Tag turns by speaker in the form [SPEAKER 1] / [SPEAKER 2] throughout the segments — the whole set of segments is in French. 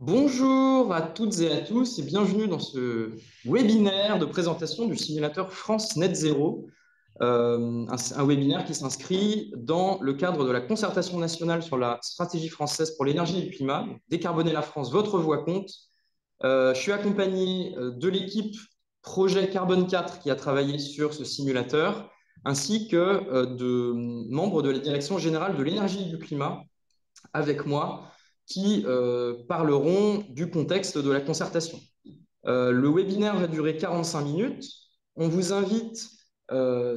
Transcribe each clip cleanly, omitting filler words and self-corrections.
[SPEAKER 1] Bonjour à toutes et à tous et bienvenue dans ce webinaire de présentation du simulateur France Net Zéro, un webinaire qui s'inscrit dans le cadre de la concertation nationale sur la stratégie française pour l'énergie et le climat, Décarboner la France, votre voix compte. Je suis accompagné de l'équipe Projet Carbone 4 qui a travaillé sur ce simulateur, ainsi que de membres de la Direction générale de l'énergie et du climat avec moi qui parleront du contexte de la concertation. Le webinaire va durer 45 minutes. On vous invite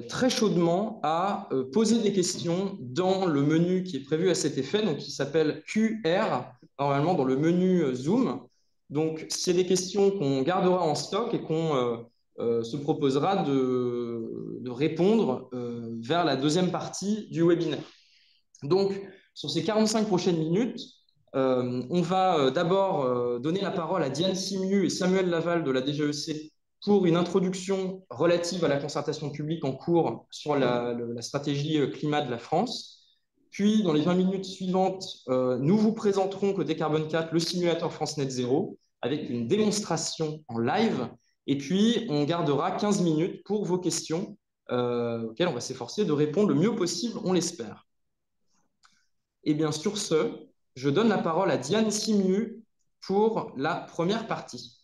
[SPEAKER 1] très chaudement à poser des questions dans le menu qui est prévu à cet effet, donc qui s'appelle QR, normalement dans le menu Zoom. Donc, c'est des questions qu'on gardera en stock et qu'on se proposera de répondre vers la deuxième partie du webinaire. Donc, sur ces 45 prochaines minutes, on va d'abord donner la parole à Diane Simiu et Samuel Laval de la DGEC pour une introduction relative à la concertation publique en cours sur la stratégie climat de la France. Puis, dans les 20 minutes suivantes, nous vous présenterons côté Carbone 4 le simulateur France Net Zéro avec une démonstration en live. Et puis, on gardera 15 minutes pour vos questions auxquelles on va s'efforcer de répondre le mieux possible, on l'espère. Et bien sur ce, je donne la parole à Diane Simiu pour la première partie.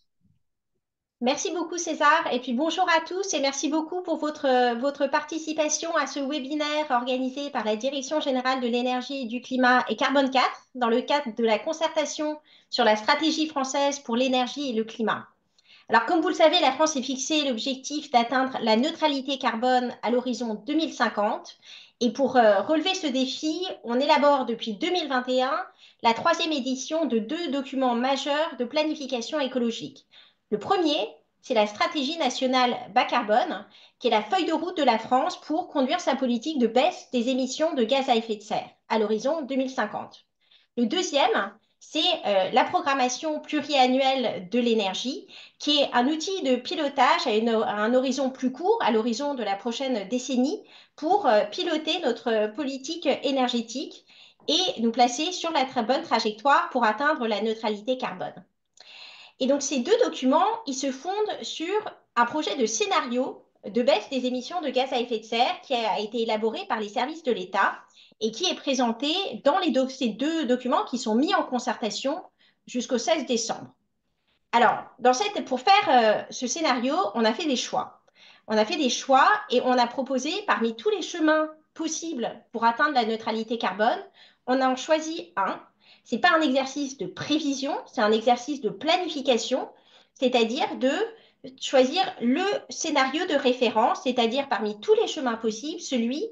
[SPEAKER 2] Merci beaucoup César, et puis bonjour à tous et merci beaucoup pour votre participation à ce webinaire organisé par la Direction générale de l'énergie, du climat et Carbone 4 dans le cadre de la concertation sur la stratégie française pour l'énergie et le climat. Alors comme vous le savez, la France s'est fixé l'objectif d'atteindre la neutralité carbone à l'horizon 2050 et pour relever ce défi, on élabore depuis 2021 la troisième édition de deux documents majeurs de planification écologique. Le premier, c'est la stratégie nationale bas carbone, qui est la feuille de route de la France pour conduire sa politique de baisse des émissions de gaz à effet de serre à l'horizon 2050. Le deuxième, c'est la programmation pluriannuelle de l'énergie, qui est un outil de pilotage à un horizon plus court, à l'horizon de la prochaine décennie, pour piloter notre politique énergétique et nous placer sur la très bonne trajectoire pour atteindre la neutralité carbone. Et donc ces deux documents, ils se fondent sur un projet de scénario de baisse des émissions de gaz à effet de serre qui a été élaboré par les services de l'État et qui est présenté dans ces deux documents qui sont mis en concertation jusqu'au 16 décembre. Alors, pour faire ce scénario, on a fait des choix. On a fait des choix et on a proposé parmi tous les chemins possibles pour atteindre la neutralité carbone, on en choisi un. Ce n'est pas un exercice de prévision, c'est un exercice de planification, c'est-à-dire de choisir le scénario de référence, c'est-à-dire parmi tous les chemins possibles, celui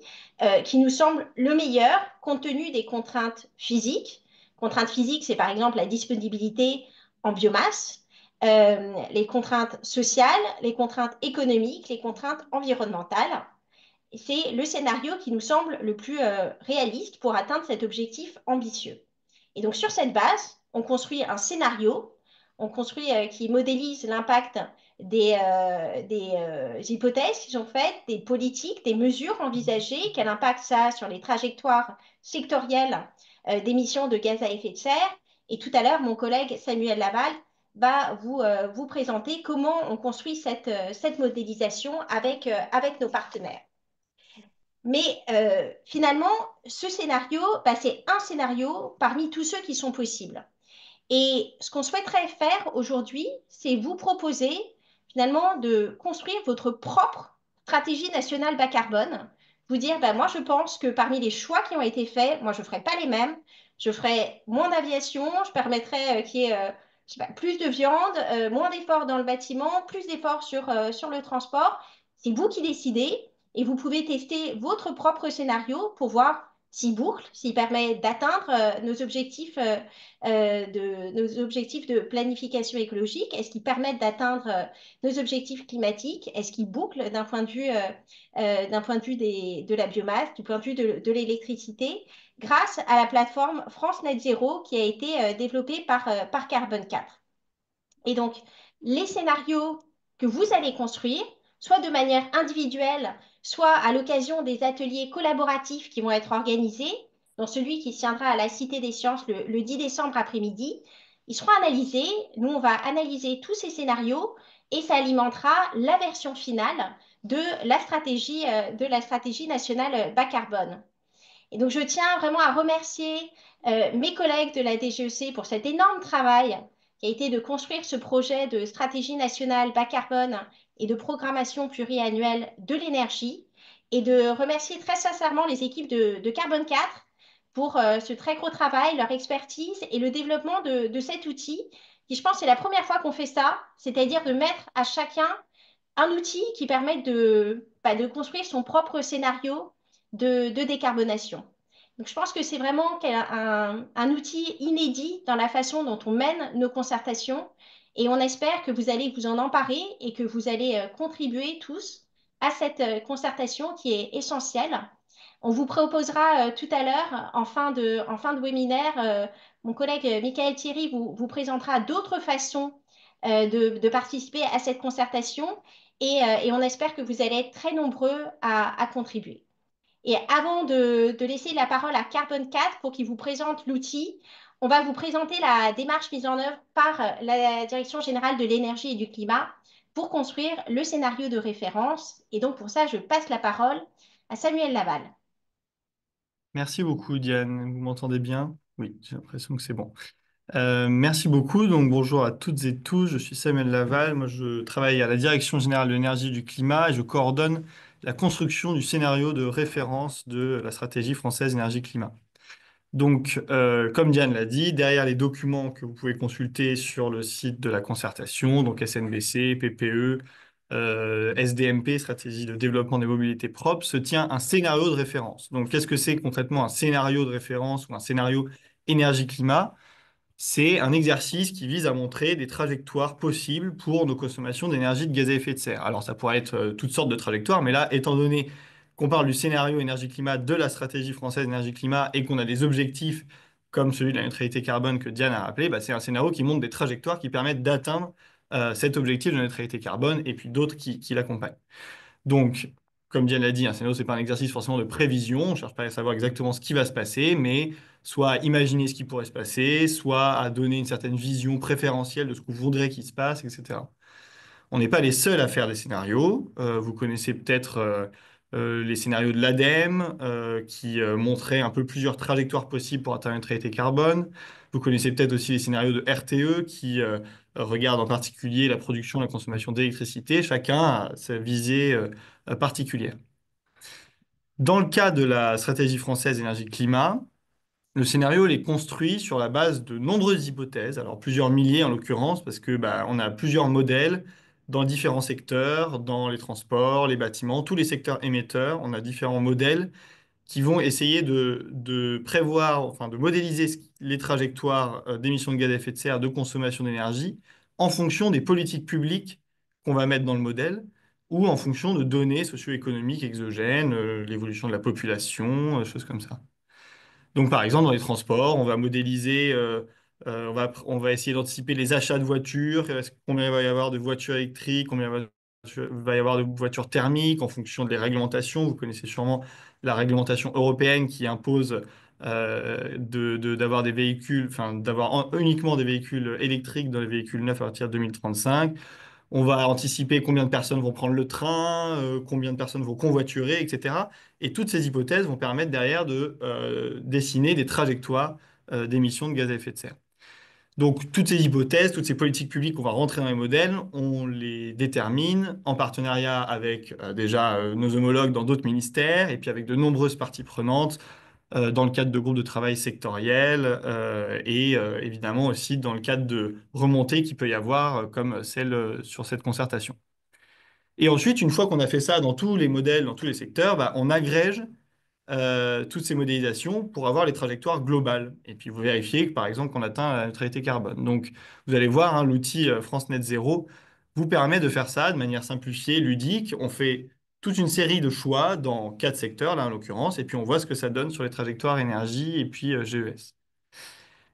[SPEAKER 2] qui nous semble le meilleur compte tenu des contraintes physiques. Contraintes physiques, c'est par exemple la disponibilité en biomasse, les contraintes sociales, les contraintes économiques, les contraintes environnementales. C'est le scénario qui nous semble le plus réaliste pour atteindre cet objectif ambitieux. Et donc sur cette base, on construit un scénario, qui modélise l'impact des hypothèses qui sont faites, des politiques, des mesures envisagées, quel impact ça a sur les trajectoires sectorielles d'émissions de gaz à effet de serre. Et tout à l'heure, mon collègue Samuel Laval va vous présenter comment on construit cette modélisation avec nos partenaires. Mais finalement, ce scénario, c'est un scénario parmi tous ceux qui sont possibles. Et ce qu'on souhaiterait faire aujourd'hui, c'est vous proposer finalement de construire votre propre stratégie nationale bas carbone. Vous dire, moi je pense que parmi les choix qui ont été faits, moi je ne ferai pas les mêmes. Je ferai moins d'aviation, je permettrai qu'il y ait je sais pas, plus de viande, moins d'efforts dans le bâtiment, plus d'efforts sur le transport. C'est vous qui décidez et vous pouvez tester votre propre scénario pour voir s'il boucle, s'il permet d'atteindre nos objectifs de planification écologique. Est-ce qu'ils permettent d'atteindre nos objectifs climatiques? Est-ce qu'ils bouclent d'un point de vue, de la biomasse, du point de vue de l'électricité, grâce à la plateforme France Net Zéro qui a été développée par Carbone 4. Et donc, les scénarios que vous allez construire, soit de manière individuelle, soit à l'occasion des ateliers collaboratifs qui vont être organisés, dont celui qui se tiendra à la Cité des Sciences le 10 décembre après-midi, Ils seront analysés. Nous, on va analyser tous ces scénarios et ça alimentera la version finale de la stratégie nationale bas carbone. Et donc, je tiens vraiment à remercier mes collègues de la DGEC pour cet énorme travail qui a été de construire ce projet de stratégie nationale bas carbone et de programmation pluriannuelle de l'énergie et de remercier très sincèrement les équipes de Carbone 4 pour ce très gros travail, leur expertise et le développement de cet outil qui, je pense, c'est la première fois qu'on fait ça, c'est-à-dire de mettre à chacun un outil qui permet de construire son propre scénario de décarbonation. Donc, je pense que c'est vraiment un outil inédit dans la façon dont on mène nos concertations et on espère que vous allez vous en emparer et que vous allez contribuer tous à cette concertation qui est essentielle. On vous proposera tout à l'heure, en fin de webinaire, mon collègue Michael Thierry vous présentera d'autres façons de participer à cette concertation et on espère que vous allez être très nombreux à contribuer. Et avant de laisser la parole à Carbone 4 pour qu'il vous présente l'outil, on va vous présenter la démarche mise en œuvre par la Direction générale de l'énergie et du climat pour construire le scénario de référence. Et donc pour ça, je passe la parole à Samuel Laval.
[SPEAKER 3] Merci beaucoup, Diane. Vous m'entendez bien? Oui, j'ai l'impression que c'est bon. Merci beaucoup. Donc, bonjour à toutes et tous. Je suis Samuel Laval. Moi, je travaille à la Direction générale de l'énergie et du climat et je coordonne la construction du scénario de référence de la stratégie française énergie-climat. Donc, comme Diane l'a dit, derrière les documents que vous pouvez consulter sur le site de la concertation, donc SNBC, PPE, SDMP, Stratégie de développement des mobilités propres, se tient un scénario de référence. Donc, qu'est-ce que c'est concrètement un scénario de référence ou un scénario énergie-climat? C'est un exercice qui vise à montrer des trajectoires possibles pour nos consommations d'énergie de gaz à effet de serre. Alors, ça pourrait être toutes sortes de trajectoires, mais là, étant donné qu'on parle du scénario énergie-climat de la stratégie française énergie-climat et qu'on a des objectifs comme celui de la neutralité carbone que Diane a rappelé, bah, c'est un scénario qui montre des trajectoires qui permettent d'atteindre cet objectif de neutralité carbone et puis d'autres qui l'accompagnent. Donc, comme Diane l'a dit, un scénario, ce n'est pas un exercice forcément de prévision. On ne cherche pas à savoir exactement ce qui va se passer, mais soit à imaginer ce qui pourrait se passer, soit à donner une certaine vision préférentielle de ce qu'on voudrait qu'il se passe, etc. On n'est pas les seuls à faire des scénarios. Vous connaissez peut-être les scénarios de l'ADEME qui montraient un peu plusieurs trajectoires possibles pour atteindre la neutralité carbone. Vous connaissez peut-être aussi les scénarios de RTE qui regardent en particulier la production et la consommation d'électricité. Chacun a sa visée particulière. Dans le cas de la stratégie française énergie-climat, le scénario il est construit sur la base de nombreuses hypothèses, alors plusieurs milliers en l'occurrence, parce que on a plusieurs modèles dans différents secteurs, dans les transports, les bâtiments, tous les secteurs émetteurs, on a différents modèles qui vont essayer de prévoir, enfin de modéliser les trajectoires d'émissions de gaz à effet de serre, de consommation d'énergie, en fonction des politiques publiques qu'on va mettre dans le modèle, ou en fonction de données socio-économiques exogènes, l'évolution de la population, choses comme ça. Donc, par exemple, dans les transports, on va modéliser, on va essayer d'anticiper les achats de voitures, combien il va y avoir de voitures électriques, combien va y avoir de voitures thermiques en fonction des réglementations. Vous connaissez sûrement la réglementation européenne qui impose d'avoir des véhicules, enfin, d'avoir uniquement des véhicules électriques dans les véhicules neufs à partir de 2035. On va anticiper combien de personnes vont prendre le train, combien de personnes vont convoiturer, etc. Et toutes ces hypothèses vont permettre derrière de dessiner des trajectoires d'émissions de gaz à effet de serre. Donc, toutes ces hypothèses, toutes ces politiques publiques qu'on va rentrer dans les modèles, on les détermine en partenariat avec déjà nos homologues dans d'autres ministères et puis avec de nombreuses parties prenantes dans le cadre de groupes de travail sectoriels et évidemment aussi dans le cadre de remontées qu'il peut y avoir comme celle sur cette concertation. Et ensuite, une fois qu'on a fait ça dans tous les modèles, dans tous les secteurs, on agrège toutes ces modélisations pour avoir les trajectoires globales. Et puis vous vérifiez que, par exemple, qu'on atteint la neutralité carbone. Donc, vous allez voir, hein, l'outil France Net Zéro vous permet de faire ça de manière simplifiée, ludique. On fait toute une série de choix dans 4 secteurs, là en l'occurrence, et puis on voit ce que ça donne sur les trajectoires énergie et puis GES.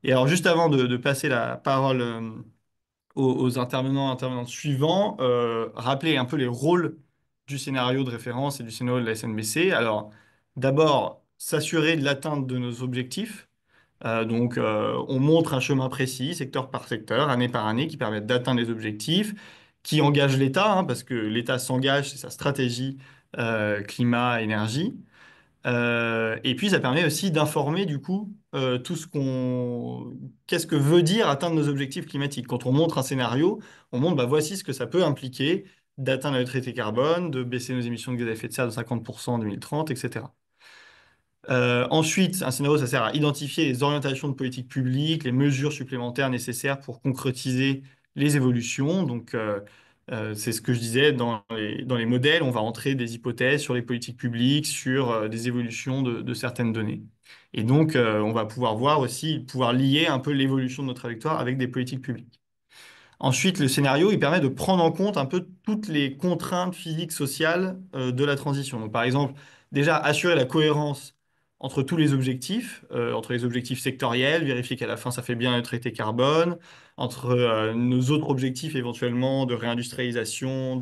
[SPEAKER 3] Et alors, juste avant de passer la parole aux intervenantes suivants, rappeler un peu les rôles du scénario de référence et du scénario de la SNBC. Alors, d'abord, s'assurer de l'atteinte de nos objectifs. On montre un chemin précis, secteur par secteur, année par année, qui permettent d'atteindre les objectifs, qui engagent l'État, hein, parce que l'État s'engage, c'est sa stratégie climat-énergie. Et puis, ça permet aussi d'informer, du coup, qu'est-ce que veut dire atteindre nos objectifs climatiques. Quand on montre un scénario, on montre, bah, voici ce que ça peut impliquer d'atteindre la neutralité carbone, de baisser nos émissions de gaz à effet de serre de 50% en 2030, etc. Ensuite, un scénario, ça sert à identifier les orientations de politique publique, les mesures supplémentaires nécessaires pour concrétiser les évolutions. C'est ce que je disais, dans les modèles, on va entrer des hypothèses sur les politiques publiques, sur des évolutions de certaines données. On va pouvoir voir aussi, pouvoir lier un peu l'évolution de notre trajectoire avec des politiques publiques. Ensuite, le scénario, il permet de prendre en compte un peu toutes les contraintes physiques, sociales de la transition. Donc, par exemple, déjà, assurer la cohérence entre tous les objectifs, entre les objectifs sectoriels, vérifier qu'à la fin, ça fait bien le traité carbone, entre nos autres objectifs éventuellement de réindustrialisation,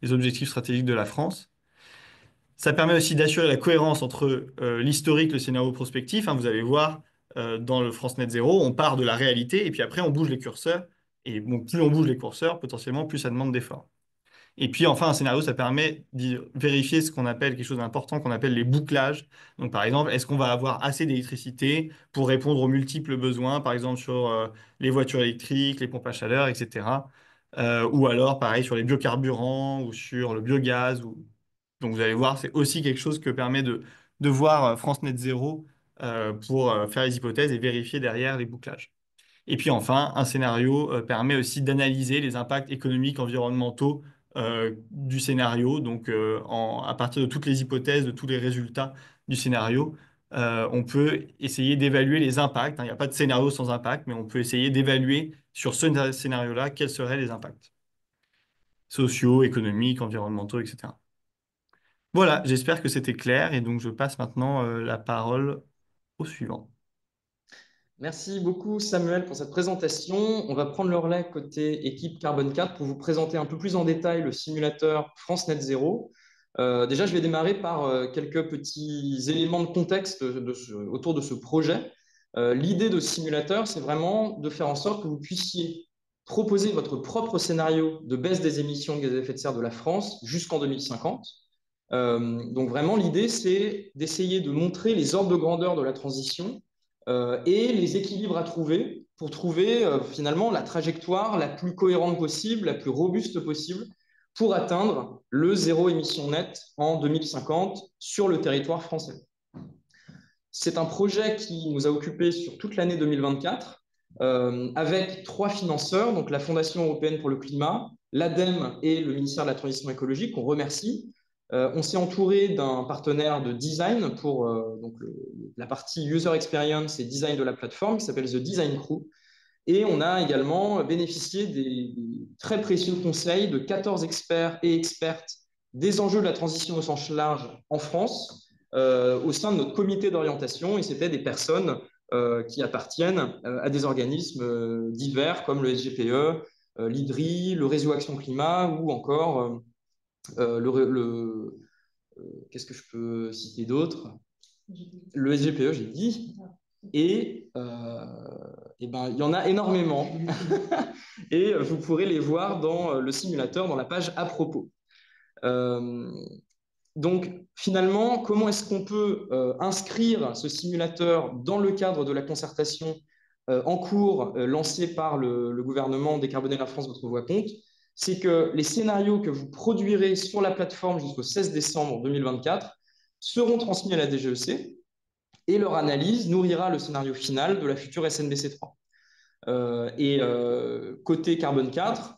[SPEAKER 3] des objectifs stratégiques de la France. Ça permet aussi d'assurer la cohérence entre l'historique, le scénario prospectif. Hein, vous allez voir, dans le France Net Zéro, on part de la réalité et puis après, on bouge les curseurs. Et bon, plus on bouge les curseurs, potentiellement, plus ça demande d'efforts. Et puis enfin, un scénario, ça permet de vérifier ce qu'on appelle quelque chose d'important, qu'on appelle les bouclages. Donc par exemple, est-ce qu'on va avoir assez d'électricité pour répondre aux multiples besoins, par exemple sur les voitures électriques, les pompes à chaleur, etc. Ou alors, pareil, sur les biocarburants ou sur le biogaz. Donc vous allez voir, c'est aussi quelque chose que permet de voir France Net Zéro pour faire les hypothèses et vérifier derrière les bouclages. Et puis enfin, un scénario permet aussi d'analyser les impacts économiques, environnementaux du scénario. À partir de toutes les hypothèses, de tous les résultats du scénario, on peut essayer d'évaluer les impacts. Hein. Il n'y a pas de scénario sans impact, mais on peut essayer d'évaluer sur ce scénario-là quels seraient les impacts sociaux, économiques, environnementaux, etc. Voilà, j'espère que c'était clair et donc je passe maintenant la parole au suivant.
[SPEAKER 1] Merci beaucoup Samuel pour cette présentation. On va prendre le relais côté équipe Carbone 4 pour vous présenter un peu plus en détail le simulateur France Net Zéro. Déjà, je vais démarrer par quelques petits éléments de contexte autour de ce projet. L'idée de ce simulateur, c'est vraiment de faire en sorte que vous puissiez proposer votre propre scénario de baisse des émissions de gaz à effet de serre de la France jusqu'en 2050. Donc vraiment, l'idée, c'est d'essayer de montrer les ordres de grandeur de la transition et les équilibres à trouver pour trouver finalement la trajectoire la plus cohérente possible, la plus robuste possible pour atteindre le zéro émission nette en 2050 sur le territoire français. C'est un projet qui nous a occupé sur toute l'année 2024 avec 3 financeurs, donc la Fondation européenne pour le climat, l'ADEME et le ministère de la Transition écologique, qu'on remercie. On s'est entouré d'un partenaire de design pour la partie user experience et design de la plateforme qui s'appelle The Design Crew. Et on a également bénéficié des très précieux conseils de 14 experts et expertes des enjeux de la transition au sens large en France au sein de notre comité d'orientation. Et c'était des personnes qui appartiennent à des organismes divers comme le SGPE, l'IDRI, le Réseau Action Climat ou encore qu'est-ce que je peux citer d'autre? Le SGPE, j'ai dit. Et ben, il y en a énormément. Et vous pourrez les voir dans le simulateur, dans la page à propos. Donc, finalement, comment est-ce qu'on peut inscrire ce simulateur dans le cadre de la concertation en cours lancée par le gouvernement Décarboner la France, votre voix compte? C'est que les scénarios que vous produirez sur la plateforme jusqu'au 16 décembre 2024 seront transmis à la DGEC et leur analyse nourrira le scénario final de la future SNBC 3. Côté Carbone 4,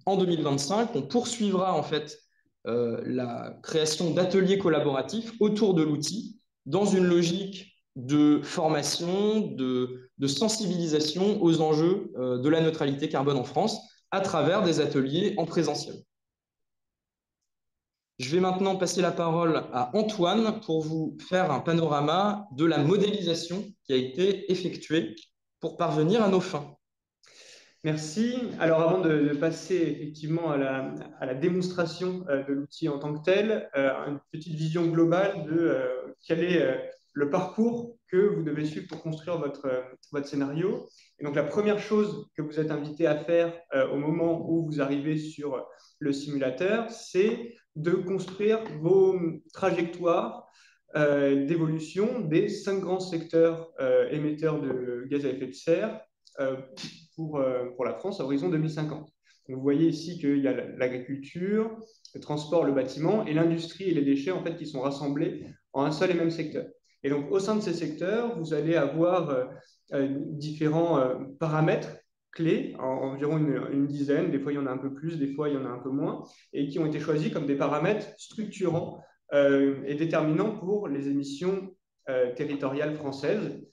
[SPEAKER 1] en 2025, on poursuivra en fait la création d'ateliers collaboratifs autour de l'outil dans une logique de formation, de sensibilisation aux enjeux de la neutralité carbone en France à travers des ateliers en présentiel. Je vais maintenant passer la parole à Antoine pour vous faire un panorama de la modélisation qui a été effectuée pour parvenir à nos fins.
[SPEAKER 4] Merci. Alors, avant de passer effectivement à la démonstration de l'outil en tant que tel, une petite vision globale de quel est le parcours que vous devez suivre pour construire votre scénario. Et donc, la première chose que vous êtes invité à faire au moment où vous arrivez sur le simulateur, c'est de construire vos trajectoires d'évolution des 5 grands secteurs émetteurs de gaz à effet de serre pour la France à horizon 2050. Donc, vous voyez ici qu'il y a l'agriculture, le transport, le bâtiment et l'industrie et les déchets en fait, qui sont rassemblés en un seul et même secteur. Et donc, au sein de ces secteurs, vous allez avoir différents paramètres clés, environ une dizaine, des fois il y en a un peu plus, des fois il y en a un peu moins, et qui ont été choisis comme des paramètres structurants et déterminants pour les émissions territoriales françaises.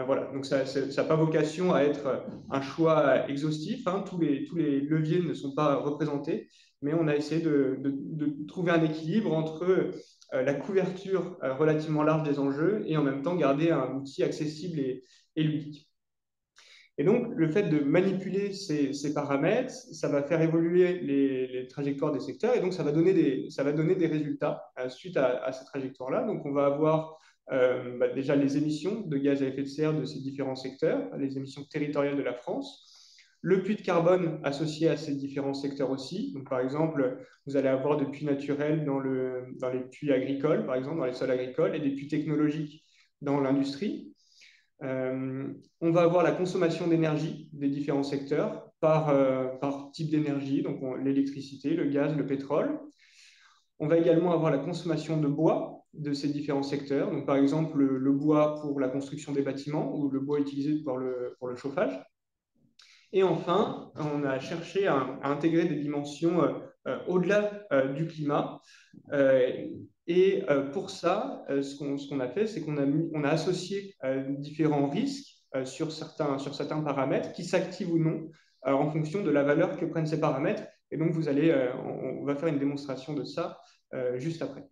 [SPEAKER 4] Voilà, donc ça n'a pas vocation à être un choix exhaustif, hein. Tous les leviers ne sont pas représentés, mais on a essayé de trouver un équilibre entre la couverture relativement large des enjeux et en même temps garder un outil accessible et ludique. Et donc, le fait de manipuler ces paramètres, ça va faire évoluer les trajectoires des secteurs et donc ça va donner des résultats suite à ces trajectoires-là. Donc, on va avoir déjà les émissions de gaz à effet de serre de ces différents secteurs, les émissions territoriales de la France, le puits de carbone associé à ces différents secteurs aussi. Donc, par exemple, vous allez avoir des puits naturels dans les puits agricoles, par exemple, dans les sols agricoles, et des puits technologiques dans l'industrie. On va avoir la consommation d'énergie des différents secteurs par type d'énergie, donc l'électricité, le gaz, le pétrole. On va également avoir la consommation de bois de ces différents secteurs, donc par exemple le bois pour la construction des bâtiments ou le bois utilisé pour le chauffage. Et enfin, on a cherché à intégrer des dimensions au-delà du climat. Et pour ça, ce qu'on a fait, c'est qu'on a associé différents risques sur certains paramètres qui s'activent ou non en fonction de la valeur que prennent ces paramètres. Et donc, on va faire une démonstration de ça juste après.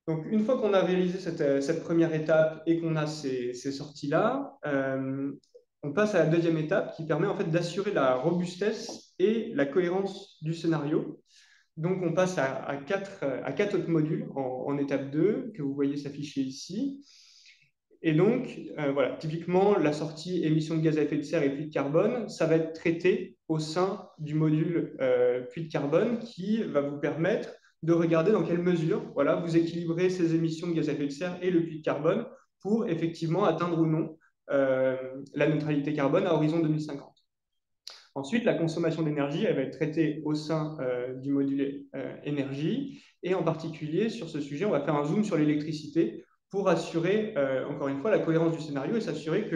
[SPEAKER 4] Donc, une fois qu'on a réalisé cette première étape et qu'on a ces sorties-là, on passe à la deuxième étape qui permet en fait d'assurer la robustesse et la cohérence du scénario. Donc, on passe à quatre autres modules en étape 2 que vous voyez s'afficher ici. Et donc, voilà, typiquement, la sortie émissions de gaz à effet de serre et puits de carbone, ça va être traité au sein du module puits de carbone qui va vous permettre de regarder dans quelle mesure voilà, vous équilibrez ces émissions de gaz à effet de serre et le puits de carbone pour effectivement atteindre ou non la neutralité carbone à horizon 2050. Ensuite, la consommation d'énergie, elle va être traitée au sein du module énergie. Et en particulier, sur ce sujet, on va faire un zoom sur l'électricité pour assurer, encore une fois, la cohérence du scénario et s'assurer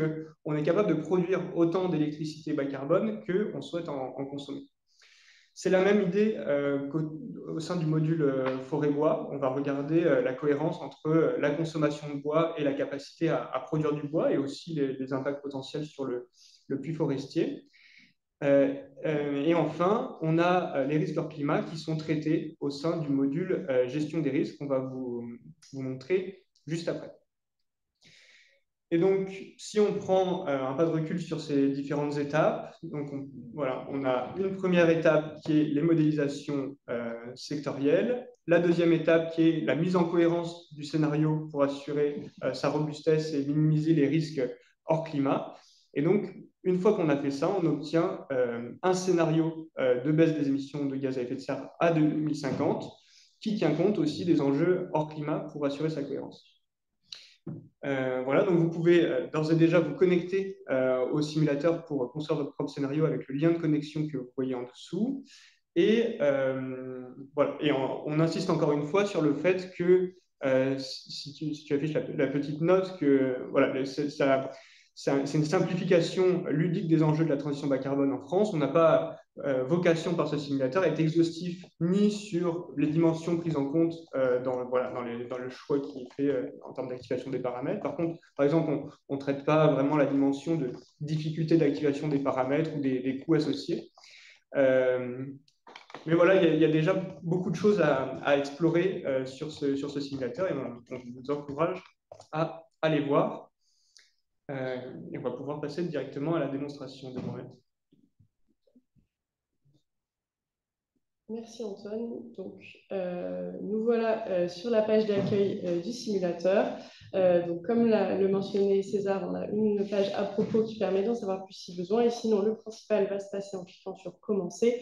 [SPEAKER 4] qu'on est capable de produire autant d'électricité bas carbone qu'on souhaite en consommer. C'est la même idée qu'au sein du module forêt-bois. On va regarder la cohérence entre la consommation de bois et la capacité à produire du bois et aussi les impacts potentiels sur le puits forestier. Et enfin, on a les risques hors climat qui sont traités au sein du module gestion des risques qu'on va vous montrer juste après. Et donc, si on prend un pas de recul sur ces différentes étapes, donc voilà, on a une première étape qui est les modélisations sectorielles, la deuxième étape qui est la mise en cohérence du scénario pour assurer sa robustesse et minimiser les risques hors climat. Et donc, une fois qu'on a fait ça, on obtient un scénario de baisse des émissions de gaz à effet de serre à 2050 qui tient compte aussi des enjeux hors climat pour assurer sa cohérence. Voilà, donc vous pouvez d'ores et déjà vous connecter au simulateur pour construire votre propre scénario avec le lien de connexion que vous voyez en dessous. Et voilà, et on insiste encore une fois sur le fait que si tu affiches la petite note, que voilà, c'est une simplification ludique des enjeux de la transition bas carbone en France. On n'a pas vocation par ce simulateur à être exhaustif ni sur les dimensions prises en compte dans le choix qui est fait en termes d'activation des paramètres. Par contre, par exemple, on ne traite pas vraiment la dimension de difficulté d'activation des paramètres ou des coûts associés. Mais voilà, il y a déjà beaucoup de choses à explorer sur ce simulateur et on vous encourage à aller voir. Et on va pouvoir passer directement à la démonstration de moi-même.
[SPEAKER 5] Merci Antoine. Donc, nous voilà sur la page d'accueil du simulateur. Donc, comme le mentionnait César, on a une page à propos qui permet d'en savoir plus si besoin. Et sinon, le principal va se passer en cliquant sur Commencer.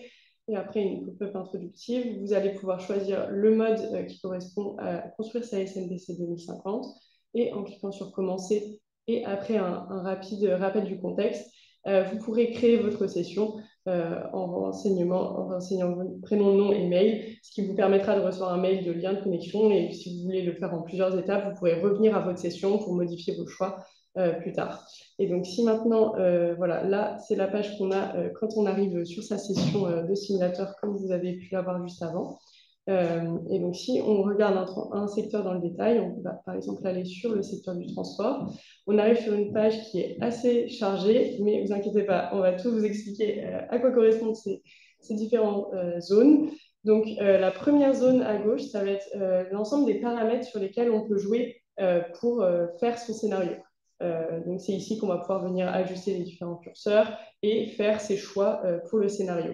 [SPEAKER 5] Et après une pop-up introductive, vous allez pouvoir choisir le mode qui correspond à construire sa SNDC 2050. Et en cliquant sur Commencer et après un rapide rappel du contexte, vous pourrez créer votre session en renseignant votre prénom, nom et mail, ce qui vous permettra de recevoir un mail de lien de connexion. Et si vous voulez le faire en plusieurs étapes, vous pourrez revenir à votre session pour modifier vos choix plus tard. Et donc, si maintenant, voilà, là, c'est la page qu'on a quand on arrive sur sa session de simulateur, comme vous avez pu l'avoir juste avant. Et donc, si on regarde un secteur dans le détail, on va par exemple aller sur le secteur du transport. On arrive sur une page qui est assez chargée, mais ne vous inquiétez pas, on va tout vous expliquer à quoi correspondent ces différentes zones. Donc, la première zone à gauche, ça va être l'ensemble des paramètres sur lesquels on peut jouer pour faire son scénario. Donc, c'est ici qu'on va pouvoir venir ajuster les différents curseurs et faire ses choix pour le scénario.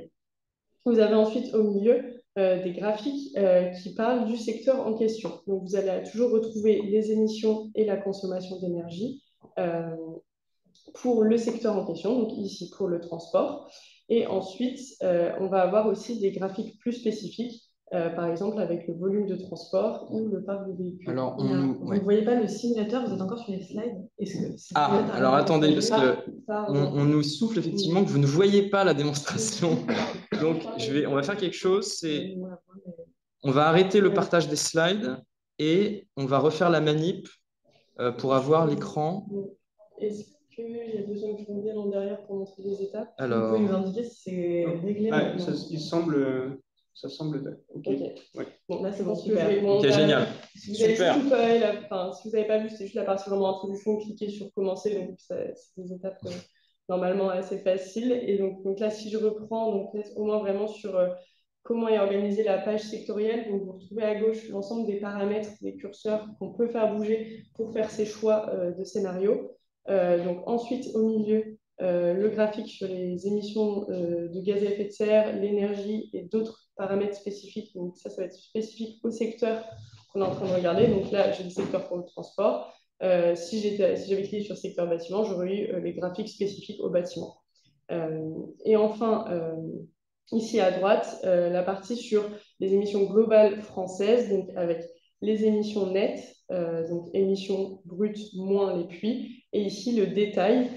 [SPEAKER 5] Vous avez ensuite au milieu des graphiques qui parlent du secteur en question. Donc, vous allez toujours retrouver les émissions et la consommation d'énergie pour le secteur en question, donc ici pour le transport. Et ensuite, on va avoir aussi des graphiques plus spécifiques, par exemple avec le volume de transport ou le parc de véhicules.
[SPEAKER 1] Alors,
[SPEAKER 5] Vous ne voyez pas le simulateur, vous êtes encore sur les slides.
[SPEAKER 1] Alors attendez, parce qu'on nous souffle effectivement que vous ne voyez pas la démonstration. Donc, on va faire quelque chose, c'est on va arrêter le partage des slides et on va refaire la manip pour avoir l'écran.
[SPEAKER 5] Est-ce qu'il y a besoin que je revienne en derrière pour montrer les étapes?
[SPEAKER 1] Alors...
[SPEAKER 5] Vous pouvez nous indiquer si c'est réglé maintenant.
[SPEAKER 4] Ça semble...
[SPEAKER 5] Ok.
[SPEAKER 4] Ouais.
[SPEAKER 5] Bon, là, c'est bon, super.
[SPEAKER 1] Ok, génial.
[SPEAKER 5] Si vous n'avez pas vu, c'est juste la partie vraiment introduction, cliquez sur commencer. Donc, c'est des étapes normalement assez faciles. Et donc là, si je reprends, donc au moins vraiment sur comment est organisée la page sectorielle. Donc, vous retrouvez à gauche l'ensemble des paramètres, des curseurs qu'on peut faire bouger pour faire ses choix de scénario. Donc, ensuite, au milieu, le graphique sur les émissions de gaz à effet de serre, l'énergie et d'autres paramètres spécifiques. Donc, ça va être spécifique au secteur qu'on est en train de regarder. Donc là, j'ai le secteur pour le transport. Si j'avais cliqué sur secteur bâtiment, j'aurais eu les graphiques spécifiques au bâtiment. Et enfin, ici à droite, la partie sur les émissions globales françaises, donc avec les émissions nettes, donc émissions brutes moins les puits, et ici le détail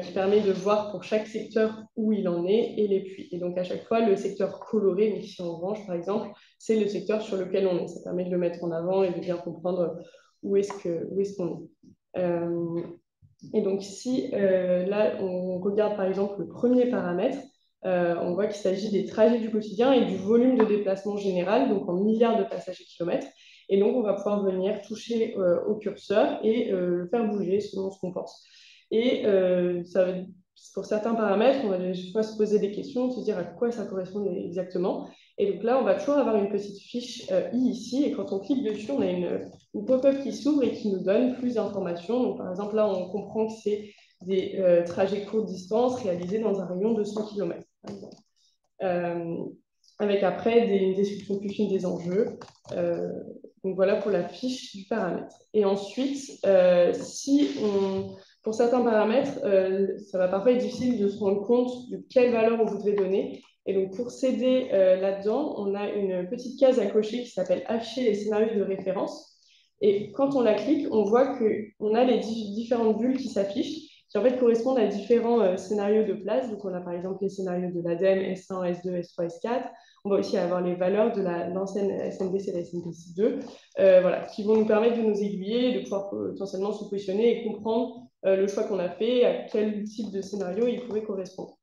[SPEAKER 5] qui permet de voir pour chaque secteur où il en est et les puits. Et donc à chaque fois, le secteur coloré, donc ici en orange par exemple, c'est le secteur sur lequel on est. Ça permet de le mettre en avant et de bien comprendre où est-ce qu'on est. Et donc si là, on regarde par exemple le premier paramètre, on voit qu'il s'agit des trajets du quotidien et du volume de déplacement général, donc en milliards de passagers kilomètres. Et donc, on va pouvoir venir toucher au curseur et le faire bouger selon ce qu'on pense. Et pour certains paramètres, on va des fois se poser des questions, se dire à quoi ça correspond exactement. Et donc là, on va toujours avoir une petite fiche I ici. Et quand on clique dessus, on a une pop-up qui s'ouvre et qui nous donne plus d'informations. Donc, par exemple, là, on comprend que c'est des trajets courte distance réalisés dans un rayon de 100 km, par exemple. Avec après une description plus fine des enjeux. Donc voilà pour la fiche du paramètre. Et ensuite, pour certains paramètres, ça va parfois être difficile de se rendre compte de quelle valeur on voudrait donner. Et donc pour s'aider là-dedans, on a une petite case à cocher qui s'appelle Afficher les scénarios de référence. Et quand on la clique, on voit qu'on a les différentes bulles qui s'affichent, qui en fait correspondent à différents scénarios de place. Donc on a par exemple les scénarios de l'ADEME, S1, S2, S3, S4. On va aussi avoir les valeurs de l'ancienne SNDC et la SNDC 2, voilà, qui vont nous permettre de nous aiguiller et de pouvoir potentiellement se positionner et comprendre le choix qu'on a fait, à quel type de scénario il pourrait correspondre.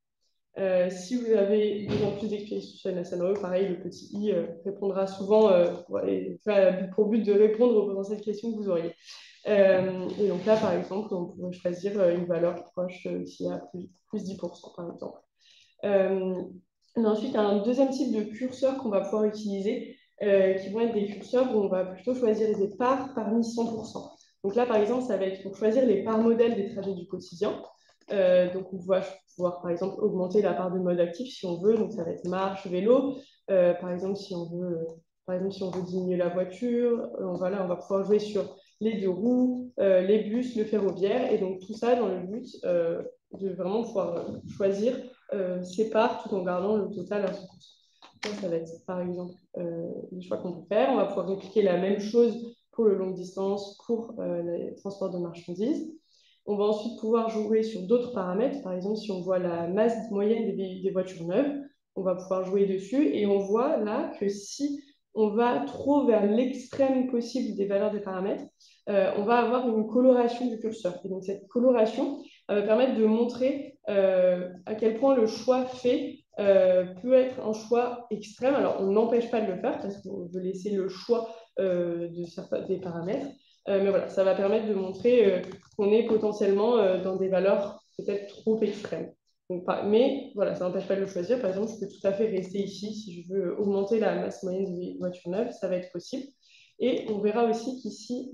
[SPEAKER 5] Si vous avez besoin de plus d'explications sur un scénario, pareil, le petit i répondra souvent pour but de répondre aux potentielles questions que vous auriez. Et donc là, par exemple, on pourrait choisir une valeur proche ici à plus 10%, par exemple. On a ensuite un deuxième type de curseur qu'on va pouvoir utiliser, qui vont être des curseurs où on va plutôt choisir des parts parmi 100%. Donc là, par exemple, ça va être pour choisir les parts modèles des trajets du quotidien. Donc on va pouvoir, par exemple, augmenter la part de mode actif si on veut. Donc ça va être marche, vélo. Par exemple, si on veut diminuer la voiture, voilà, on va pouvoir jouer sur les 2 roues, les bus, le ferroviaire, et donc tout ça dans le but de vraiment pouvoir choisir ses parts tout en gardant le total à 100%. Ça va être par exemple les choix qu'on peut faire. On va pouvoir répliquer la même chose pour le longue distance, pour les transports de marchandises. On va ensuite pouvoir jouer sur d'autres paramètres. Par exemple, si on voit la masse moyenne des voitures neuves, on va pouvoir jouer dessus et on voit là que si on va trop vers l'extrême possible des valeurs des paramètres, on va avoir une coloration du curseur. Et donc cette coloration va permettre de montrer à quel point le choix fait peut être un choix extrême. Alors on n'empêche pas de le faire parce qu'on veut laisser le choix de certains des paramètres. Mais voilà, ça va permettre de montrer qu'on est potentiellement dans des valeurs peut-être trop extrêmes. Donc, mais voilà, ça n'empêche pas de le choisir. Par exemple, je peux tout à fait rester ici si je veux augmenter la masse moyenne des voitures neuves, ça va être possible. Et on verra aussi qu'ici,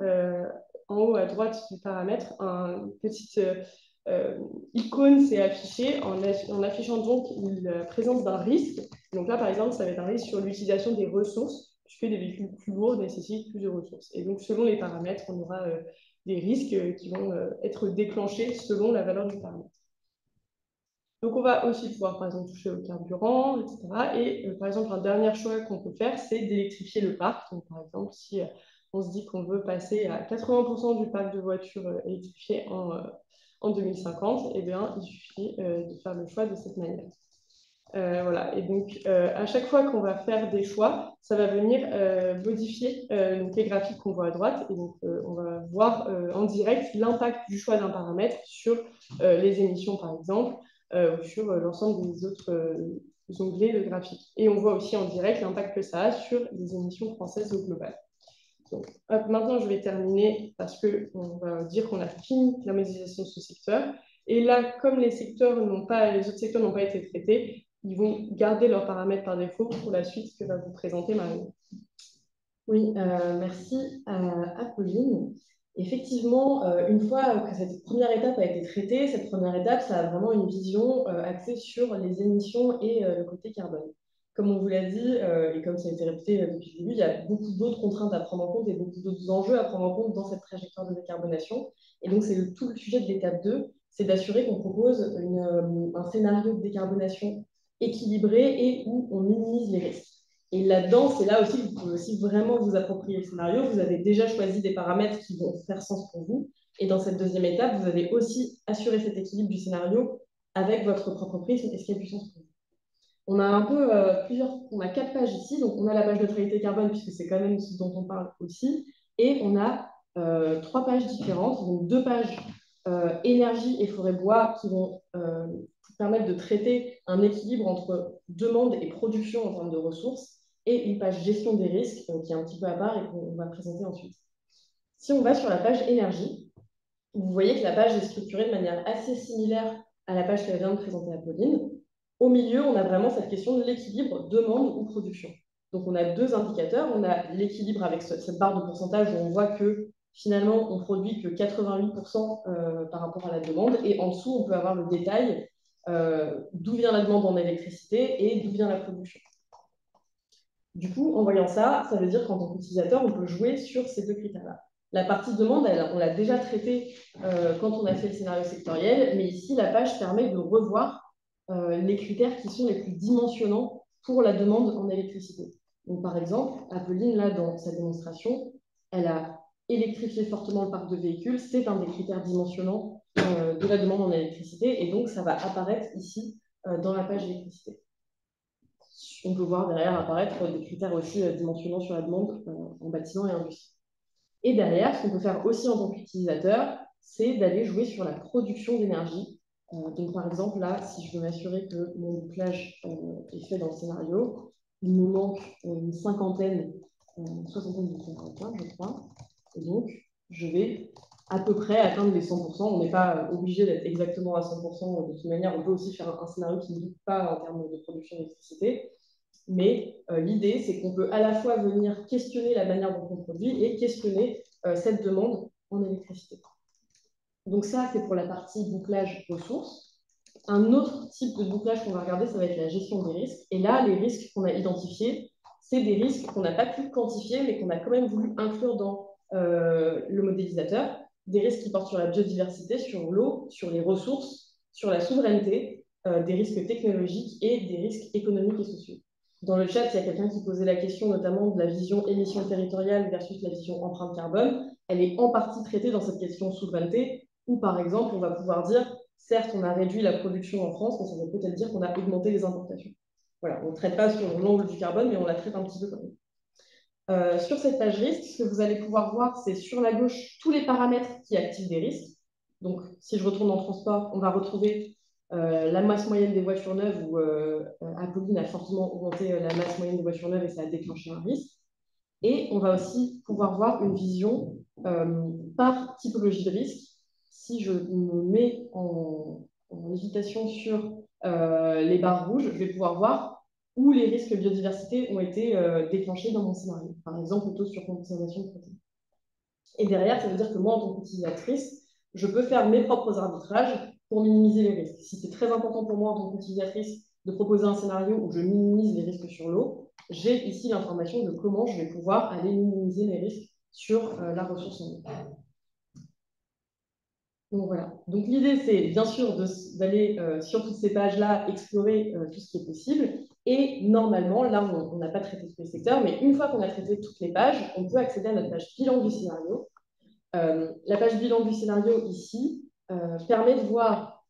[SPEAKER 5] en haut à droite du paramètre, une petite icône s'est affichée en affichant donc la présence d'un risque. Donc là, par exemple, ça va être un risque sur l'utilisation des ressources, puisque des véhicules plus lourds nécessitent plus de ressources. Et donc, selon les paramètres, on aura des risques qui vont être déclenchés selon la valeur du paramètre. Donc, on va aussi pouvoir, par exemple, toucher au carburant, etc. Et par exemple, un dernier choix qu'on peut faire, c'est d'électrifier le parc. Donc, par exemple, si on se dit qu'on veut passer à 80% du parc de voitures électrifiées en 2050, eh bien, il suffit de faire le choix de cette manière. Voilà. Et donc, à chaque fois qu'on va faire des choix, ça va venir modifier donc les graphiques qu'on voit à droite. Et donc, on va voir en direct l'impact du choix d'un paramètre sur les émissions, par exemple, ou sur l'ensemble des autres onglets de graphique. Et on voit aussi en direct l'impact que ça a sur les émissions françaises au global. Donc, maintenant, je vais terminer parce qu'on va dire qu'on a fini la modélisation de ce secteur. Et là, comme les autres secteurs n'ont pas été traités, ils vont garder leurs paramètres par défaut pour la suite que va vous présenter Marie.
[SPEAKER 6] Oui, merci à Pauline. Effectivement, une fois que cette première étape a été traitée, cette première étape, ça a vraiment une vision axée sur les émissions et le côté carbone. Comme on vous l'a dit, et comme ça a été répété depuis le début, il y a beaucoup d'autres contraintes à prendre en compte et beaucoup d'autres enjeux à prendre en compte dans cette trajectoire de décarbonation. Et donc, c'est tout le sujet de l'étape 2, c'est d'assurer qu'on propose un scénario de décarbonation équilibré et où on minimise les risques. Et là-dedans, c'est là aussi que vous pouvez aussi vraiment vous approprier le scénario. Vous avez déjà choisi des paramètres qui vont faire sens pour vous. Et dans cette deuxième étape, vous avez aussi assuré cet équilibre du scénario avec votre propre prisme et ce qui a du sens pour vous. On a un peu on a 4 pages ici. Donc, on a la page neutralité carbone, puisque c'est quand même ce dont on parle aussi. Et on a 3 pages différentes, donc 2 pages énergie et forêt-bois qui vont permettre de traiter un équilibre entre demande et production en termes de ressources, et une page gestion des risques qui est un petit peu à part et qu'on va présenter ensuite. Si on va sur la page énergie, vous voyez que la page est structurée de manière assez similaire à la page qu'elle vient de présenter à Pauline. Au milieu, on a vraiment cette question de l'équilibre demande ou production. Donc, on a 2 indicateurs. On a l'équilibre avec cette barre de pourcentage où on voit que finalement, on produit que 88% par rapport à la demande. Et en dessous, on peut avoir le détail d'où vient la demande en électricité et d'où vient la production. Du coup, en voyant ça, ça veut dire qu'en tant qu'utilisateur, on peut jouer sur ces 2 critères-là. La partie demande, on l'a déjà traitée quand on a fait le scénario sectoriel, mais ici, la page permet de revoir les critères qui sont les plus dimensionnants pour la demande en électricité. Donc, par exemple, Apolline, là, dans sa démonstration, elle a électrifié fortement le parc de véhicules. C'est un des critères dimensionnants de la demande en électricité, et donc ça va apparaître ici dans la page électricité. On peut voir derrière apparaître des critères aussi dimensionnants sur la demande en bâtiment et industrie. Et derrière, ce qu'on peut faire aussi en tant qu'utilisateur, c'est d'aller jouer sur la production d'énergie. Donc, par exemple, là, si je veux m'assurer que mon bouclage est fait dans le scénario, il me manque une soixantaine de térawattheures, je crois. Et donc, je vais à peu près atteindre les 100%. On n'est pas obligé d'être exactement à 100%. De toute manière, on peut aussi faire un scénario qui ne doute pas en termes de production d'électricité. Mais l'idée, c'est qu'on peut à la fois venir questionner la manière dont on produit et questionner cette demande en électricité. Donc ça, c'est pour la partie bouclage ressources. Un autre type de bouclage qu'on va regarder, ça va être la gestion des risques. Et là, les risques qu'on a identifiés, c'est des risques qu'on n'a pas pu quantifier, mais qu'on a quand même voulu inclure dans le modélisateur, des risques qui portent sur la biodiversité, sur l'eau, sur les ressources, sur la souveraineté, des risques technologiques et des risques économiques et sociaux. Dans le chat, il y a quelqu'un qui posait la question notamment de la vision émission territoriale versus la vision empreinte carbone. Elle est en partie traitée dans cette question souveraineté, où par exemple, on va pouvoir dire, certes, on a réduit la production en France, mais ça veut peut-être dire qu'on a augmenté les importations. Voilà, on ne traite pas sur l'angle du carbone, mais on la traite un petit peu quand même. Sur cette page risque, ce que vous allez pouvoir voir, c'est sur la gauche tous les paramètres qui activent des risques. Donc, si je retourne en transport, on va retrouver la masse moyenne des voitures neuves, où Apolline a fortement augmenté la masse moyenne des voitures neuves et ça a déclenché un risque. Et on va aussi pouvoir voir une vision par typologie de risque. Si je me mets en lévitation sur les barres rouges, je vais pouvoir voir où les risques biodiversité ont été déclenchés dans mon scénario. Par exemple, le taux de surconsommation de protéines. Et derrière, ça veut dire que moi, en tant qu'utilisatrice, je peux faire mes propres arbitrages pour minimiser les risques. Si c'est très important pour moi, en tant qu'utilisatrice, de proposer un scénario où je minimise les risques sur l'eau, j'ai ici l'information de comment je vais pouvoir aller minimiser les risques sur la ressource en eau. Donc voilà. Donc l'idée, c'est bien sûr d'aller sur toutes ces pages-là, explorer tout ce qui est possible. Et normalement, là, on n'a pas traité tous les secteurs, mais une fois qu'on a traité toutes les pages, on peut accéder à notre page bilan du scénario. La page bilan du scénario ici permet de voir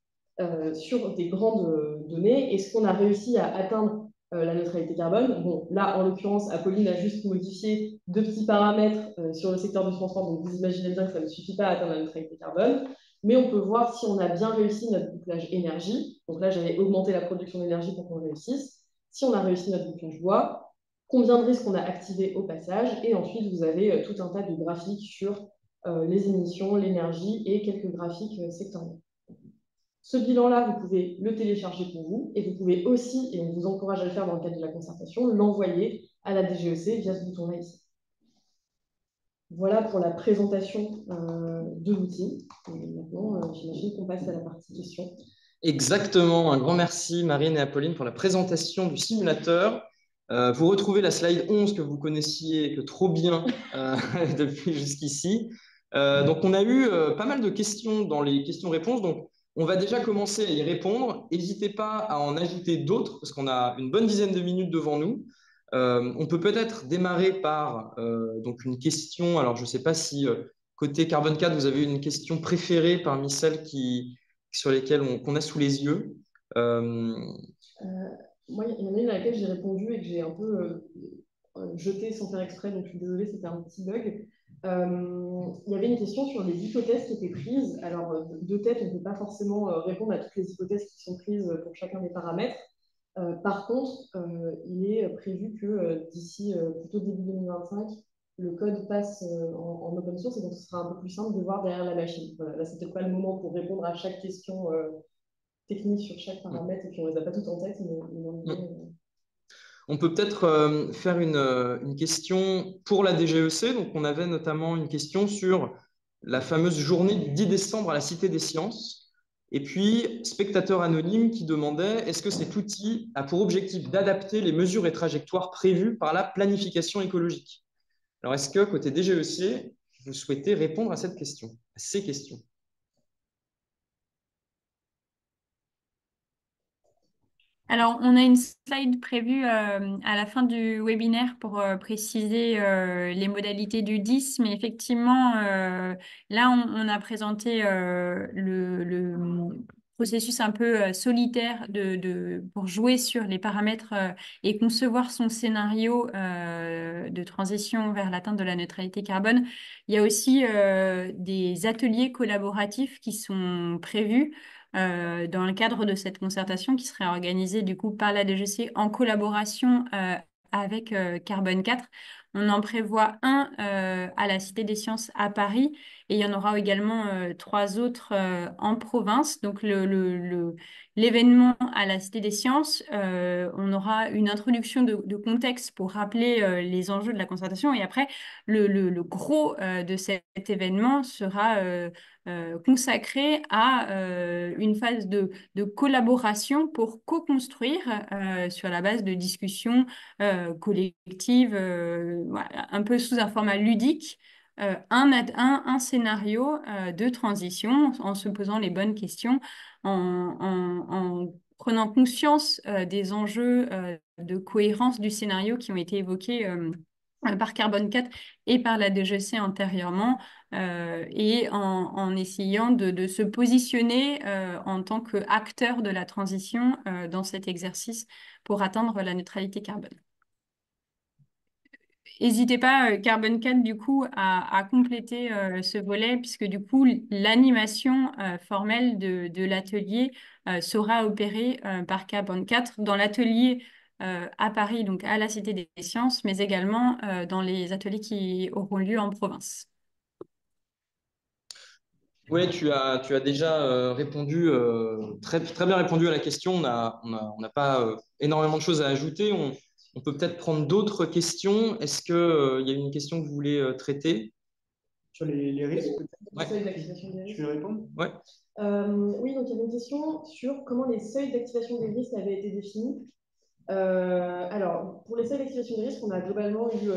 [SPEAKER 6] sur des grandes données est-ce qu'on a réussi à atteindre la neutralité carbone. Bon, là, en l'occurrence, Apolline a juste modifié 2 petits paramètres sur le secteur du transport, donc vous imaginez bien que ça ne suffit pas à atteindre la neutralité carbone. Mais on peut voir si on a bien réussi notre bouclage énergie. Donc là, j'avais augmenté la production d'énergie pour qu'on réussisse. Si on a réussi notre bouclage bois, combien de risques on a activé au passage. Et ensuite, vous avez tout un tas de graphiques sur les émissions, l'énergie et quelques graphiques sectoriels. Ce bilan-là, vous pouvez le télécharger pour vous et vous pouvez aussi, et on vous encourage à le faire dans le cadre de la concertation, l'envoyer à la DGEC via ce bouton-là ici. Voilà pour la présentation de l'outil. Maintenant, j'imagine qu'on passe à la partie questions.
[SPEAKER 1] Exactement. Un grand merci, Marine et Apolline, pour la présentation du simulateur. Vous retrouvez la slide 11 que vous connaissiez que trop bien depuis jusqu'ici. Donc, on a eu pas mal de questions dans les questions-réponses. Donc, on va déjà commencer à y répondre. N'hésitez pas à en ajouter d'autres parce qu'on a une bonne dizaine de minutes devant nous. On peut peut-être démarrer par donc une question. Alors, je ne sais pas si côté Carbone 4, vous avez une question préférée parmi celles sur lesquelles qu'on a sous les yeux.
[SPEAKER 6] Moi, il y en a une à laquelle j'ai répondu et que j'ai un peu jetée sans faire exprès, donc je suis désolée, c'était un petit bug. Il y avait une question sur les hypothèses qui étaient prises. Alors, de tête, on ne peut pas forcément répondre à toutes les hypothèses qui sont prises pour chacun des paramètres. Par contre, il est prévu que d'ici plutôt début 2025, le code passe en open source et donc ce sera un peu plus simple de voir derrière la machine. Voilà, là, c'est peut-être pas le moment pour répondre à chaque question technique sur chaque paramètre et puis on les a pas toutes en tête, mais
[SPEAKER 1] on peut peut-être faire une question pour la DGEC. Donc, on avait notamment une question sur la fameuse journée du 10 décembre à la Cité des Sciences. Et puis, spectateur anonyme qui demandait est-ce que cet outil a pour objectif d'adapter les mesures et trajectoires prévues par la planification écologique? Alors, est-ce que côté DGEC, vous souhaitez répondre à cette question, à ces questions?
[SPEAKER 7] Alors, on a une slide prévue à la fin du webinaire pour préciser les modalités du 10, mais effectivement, là, on a présenté le processus un peu solitaire pour jouer sur les paramètres et concevoir son scénario de transition vers l'atteinte de la neutralité carbone. Il y a aussi des ateliers collaboratifs qui sont prévus dans le cadre de cette concertation qui serait organisée du coup par la DGC en collaboration avec Carbone 4. On en prévoit un à la Cité des Sciences à Paris et il y en aura également 3 autres en province. Donc l'événement à la Cité des Sciences, on aura une introduction de contexte pour rappeler les enjeux de la concertation et après le gros de cet événement sera consacré à une phase de collaboration pour co-construire sur la base de discussions collectives, voilà, un peu sous un format ludique, un scénario de transition en se posant les bonnes questions, en prenant conscience des enjeux de cohérence du scénario qui ont été évoqués par Carbone 4 et par la DGEC antérieurement, et en essayant de se positionner en tant qu'acteur de la transition dans cet exercice pour atteindre la neutralité carbone. N'hésitez pas, Carbone 4, du coup, à compléter ce volet, puisque du coup, l'animation formelle de l'atelier sera opérée par Carbone 4 dans l'atelier à Paris, donc à la Cité des Sciences, mais également dans les ateliers qui auront lieu en province.
[SPEAKER 1] Oui, tu as déjà répondu, très, très bien répondu à la question. On n'a pas énormément de choses à ajouter. On peut peut-être prendre d'autres questions. Est-ce qu'il y a une question que vous voulez traiter?
[SPEAKER 4] Sur les risques,
[SPEAKER 6] Les seuils d'activation des risques.
[SPEAKER 4] tu veux répondre?
[SPEAKER 1] Ouais.
[SPEAKER 6] Oui, donc il y avait une question sur comment les seuils d'activation des risques avaient été définis. Alors, pour les seuils d'activation des risques, on a globalement eu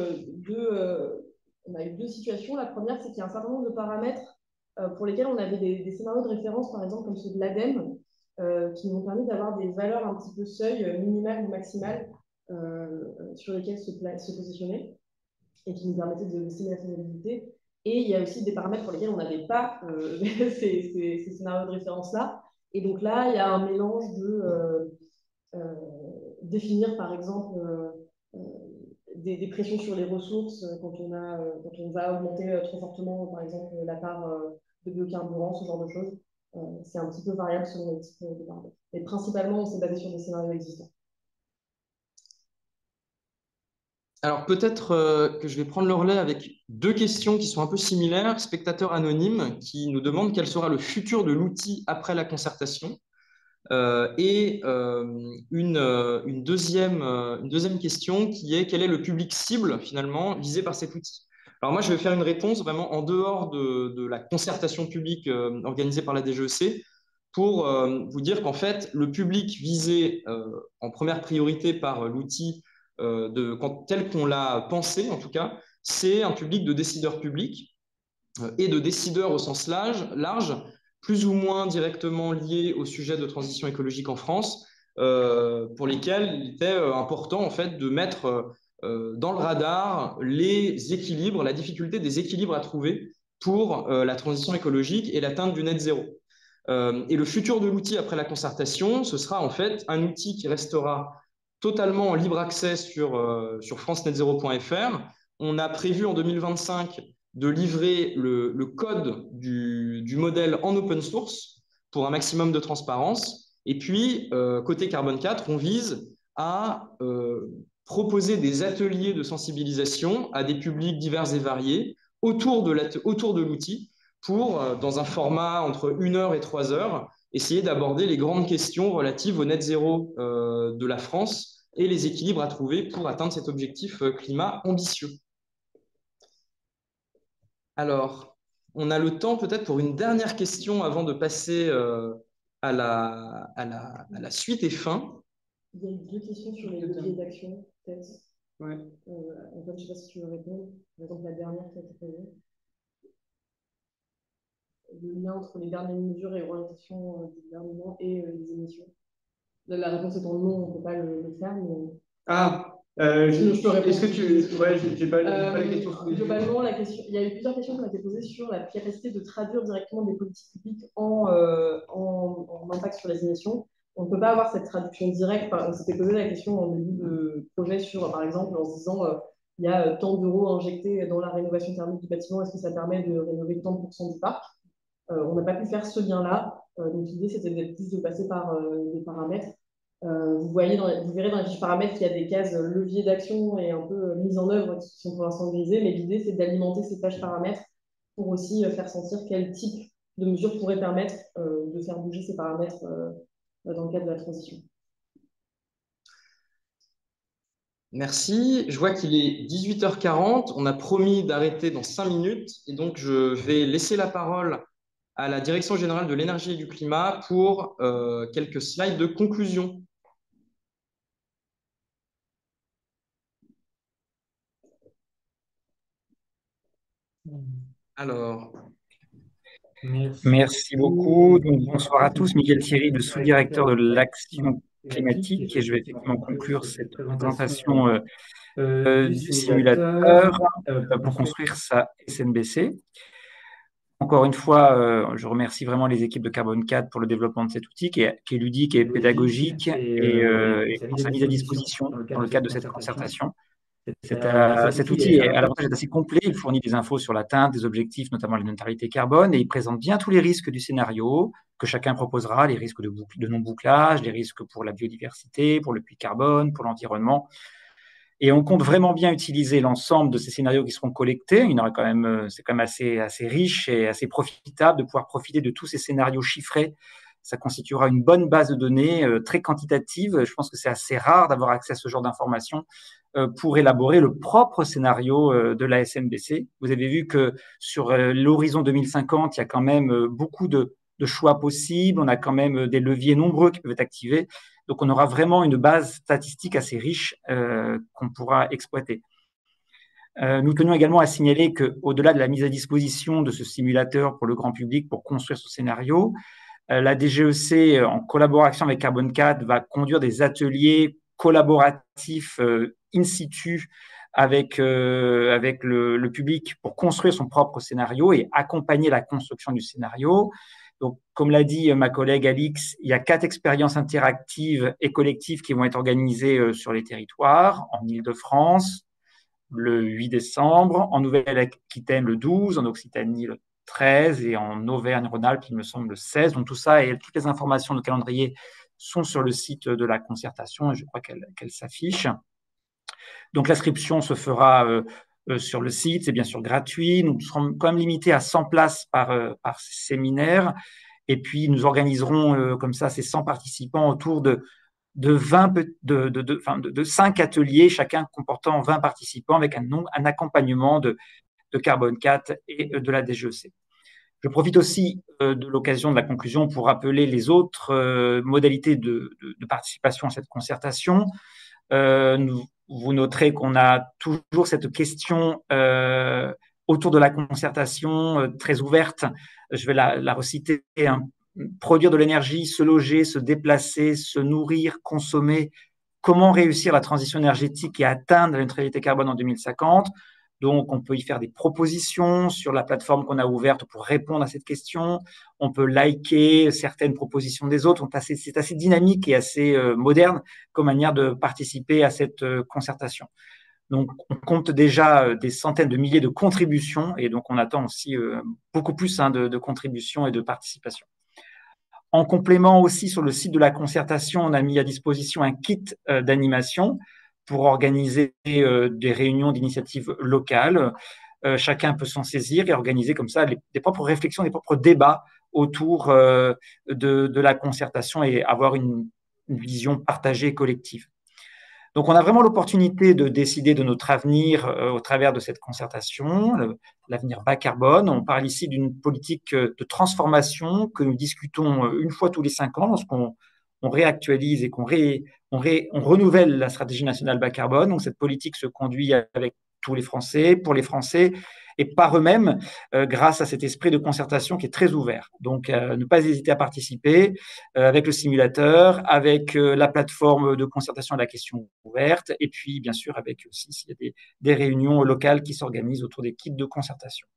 [SPEAKER 6] deux situations. La première, c'est qu'il y a un certain nombre de paramètres pour lesquels on avait des scénarios de référence, par exemple comme ceux de l'ADEME, qui nous ont permis d'avoir des valeurs un petit peu seuil, minimales ou maximales, sur lesquelles se positionner et qui nous permettaient de estimer la faisabilité. Et il y a aussi des paramètres pour lesquels on n'avait pas ces scénarios de référence-là. Et donc là, il y a un mélange de définir, par exemple, des pressions sur les ressources quand on va augmenter trop fortement, par exemple, la part de biocarburants, ce genre de choses. C'est un petit peu variable selon les types de paramètres. Mais principalement, on s'est basé sur des scénarios existants.
[SPEAKER 1] Alors peut-être que je vais prendre le relais avec deux questions qui sont un peu similaires. Spectateur anonyme qui nous demande quel sera le futur de l'outil après la concertation. Et une deuxième question qui est quel est le public cible finalement visé par cet outil? Alors moi, je vais faire une réponse vraiment en dehors de la concertation publique organisée par la DGEC pour vous dire qu'en fait, le public visé en première priorité par l'outil tel qu'on l'a pensé en tout cas, c'est un public de décideurs publics et de décideurs au sens large, plus ou moins directement liés au sujet de transition écologique en France, pour lesquels il était important en fait de mettre dans le radar les équilibres, la difficulté des équilibres à trouver pour la transition écologique et l'atteinte du net zéro. Et le futur de l'outil après la concertation, ce sera en fait un outil qui restera totalement en libre accès sur francenetzero.fr. On a prévu en 2025 de livrer le code du modèle en open source pour un maximum de transparence. Et puis, côté Carbone 4, on vise à proposer des ateliers de sensibilisation à des publics divers et variés autour de l'outil pour, dans un format entre 1 heure et 3 heures, essayer d'aborder les grandes questions relatives au net zéro de la France et les équilibres à trouver pour atteindre cet objectif climat ambitieux. Alors, on a le temps peut-être pour une dernière question avant de passer à la suite et fin.
[SPEAKER 6] Il y a eu deux questions sur les leviers d'action, peut-être.
[SPEAKER 4] Ouais.
[SPEAKER 6] Antoine, je ne sais pas si tu veux répondre. Par exemple, la dernière qui a été posée. Le lien entre les dernières mesures et orientation du gouvernement et les émissions. La réponse étant non, on ne peut pas le faire, mais...
[SPEAKER 4] Ah,
[SPEAKER 6] je peux répondre.
[SPEAKER 4] Est-ce que tu... Ouais, j'ai pas la question.
[SPEAKER 6] Globalement, il y a eu plusieurs questions qui ont été posées sur la capacité de traduire directement des politiques publiques en impact sur les émissions. On ne peut pas avoir cette traduction directe. On s'était posé la question en début de projet sur, par exemple, en se disant il y a tant d'euros injectés dans la rénovation thermique du bâtiment, est-ce que ça permet de rénover tant de pourcents du parc? On n'a pas pu faire ce lien-là. Donc l'idée, c'était plus de passer par des paramètres. Vous verrez dans les fiches paramètres qu'il y a des cases levier d'action et un peu mise en œuvre qui sont pour l'instant grisées, mais l'idée, c'est d'alimenter ces pages paramètres pour aussi faire sentir quel type de mesures pourrait permettre de faire bouger ces paramètres dans le cadre de la transition.
[SPEAKER 1] Merci. Je vois qu'il est 18h40. On a promis d'arrêter dans 5 minutes. Et donc, je vais laisser la parole à la Direction générale de l'énergie et du climat pour quelques slides de conclusion. Alors,
[SPEAKER 8] Merci beaucoup. Donc, bonsoir à tous. Miguel Thierry, le sous-directeur de l'action climatique, et je vais effectivement conclure cette présentation du simulateur pour construire sa SNBC. Encore une fois, je remercie vraiment les équipes de Carbone 4 pour le développement de cet outil qui est ludique et pédagogique et pour sa mise à disposition dans le cadre de cette concertation. Cet outil à l'avantage est assez complet. Il fournit des infos sur l'atteinte des objectifs, notamment la neutralité carbone, et il présente bien tous les risques du scénario que chacun proposera, les risques de non-bouclage, les risques pour la biodiversité, pour le puits de carbone, pour l'environnement. Et on compte vraiment bien utiliser l'ensemble de ces scénarios qui seront collectés. Il y en aura quand même, c'est quand même assez riche et assez profitable de pouvoir profiter de tous ces scénarios chiffrés. Ça constituera une bonne base de données très quantitative. Je pense que c'est assez rare d'avoir accès à ce genre d'informations pour élaborer le propre scénario de la SNBC. Vous avez vu que sur l'horizon 2050, il y a quand même beaucoup de choix possibles. On a quand même des leviers nombreux qui peuvent être activés. Donc, on aura vraiment une base statistique assez riche qu'on pourra exploiter. Nous tenions également à signaler qu'au-delà de la mise à disposition de ce simulateur pour le grand public pour construire ce scénario, la DGEC, en collaboration avec Carbone 4, va conduire des ateliers collaboratifs in situ avec le public pour construire son propre scénario et accompagner la construction du scénario. Donc, comme l'a dit ma collègue Alix, il y a 4 expériences interactives et collectives qui vont être organisées sur les territoires, en Île-de-France le 8 décembre, en Nouvelle-Aquitaine le 12, en Occitanie le 13 et en Auvergne-Rhône-Alpes, il me semble, le 16. Donc, tout ça et toutes les informations de calendrier sont sur le site de la concertation et je crois qu'elles s'affichent. Donc, l'inscription se fera sur le site, c'est bien sûr gratuit. Nous serons quand même limités à 100 places par séminaire. Et puis, nous organiserons comme ça ces 100 participants autour de 5 ateliers, chacun comportant 20 participants avec un accompagnement de Carbone 4 et de la DGEC. Je profite aussi de l'occasion de la conclusion pour rappeler les autres modalités de participation à cette concertation. Vous noterez qu'on a toujours cette question autour de la concertation très ouverte. Je vais la reciter. Produire de l'énergie, se loger, se déplacer, se nourrir, consommer. Comment réussir la transition énergétique et atteindre la neutralité carbone en 2050 ? Donc, on peut y faire des propositions sur la plateforme qu'on a ouverte pour répondre à cette question. On peut liker certaines propositions des autres. C'est assez dynamique et assez moderne comme manière de participer à cette concertation. Donc, on compte déjà des centaines de milliers de contributions et donc on attend aussi beaucoup plus de contributions et de participation. En complément aussi, sur le site de la concertation, on a mis à disposition un kit d'animation pour organiser des réunions d'initiatives locales. Chacun peut s'en saisir et organiser comme ça des propres réflexions, des propres débats autour de la concertation et avoir une vision partagée et collective. Donc, on a vraiment l'opportunité de décider de notre avenir au travers de cette concertation, l'avenir bas carbone. On parle ici d'une politique de transformation que nous discutons une fois tous les 5 ans lorsqu'on réactualise et qu'on renouvelle la stratégie nationale bas carbone. Donc, cette politique se conduit avec tous les Français, pour les Français et par eux-mêmes, grâce à cet esprit de concertation qui est très ouvert. Donc, ne pas hésiter à participer avec le simulateur, avec la plateforme de concertation à la question ouverte, et puis, bien sûr, avec aussi s'il y a des réunions locales qui s'organisent autour des kits de concertation.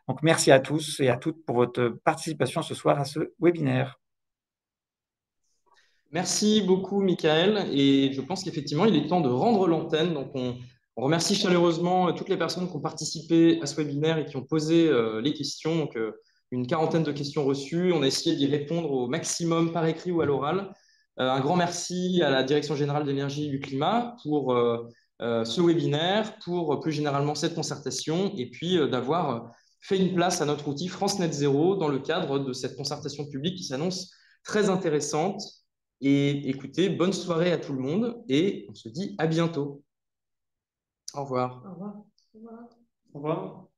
[SPEAKER 8] Donc, merci à tous et à toutes pour votre participation ce soir à ce webinaire.
[SPEAKER 1] Merci beaucoup, Michael. Et je pense qu'effectivement, il est temps de rendre l'antenne. Donc, on remercie chaleureusement toutes les personnes qui ont participé à ce webinaire et qui ont posé les questions. Donc, une quarantaine de questions reçues. On a essayé d'y répondre au maximum par écrit ou à l'oral. Un grand merci à la Direction générale de l'énergie et du climat pour ce webinaire, pour plus généralement cette concertation, et puis d'avoir fait une place à notre outil France Net Zero dans le cadre de cette concertation publique qui s'annonce très intéressante. Et écoutez, bonne soirée à tout le monde et on se dit à bientôt. Au revoir.
[SPEAKER 6] Au revoir.
[SPEAKER 4] Au revoir.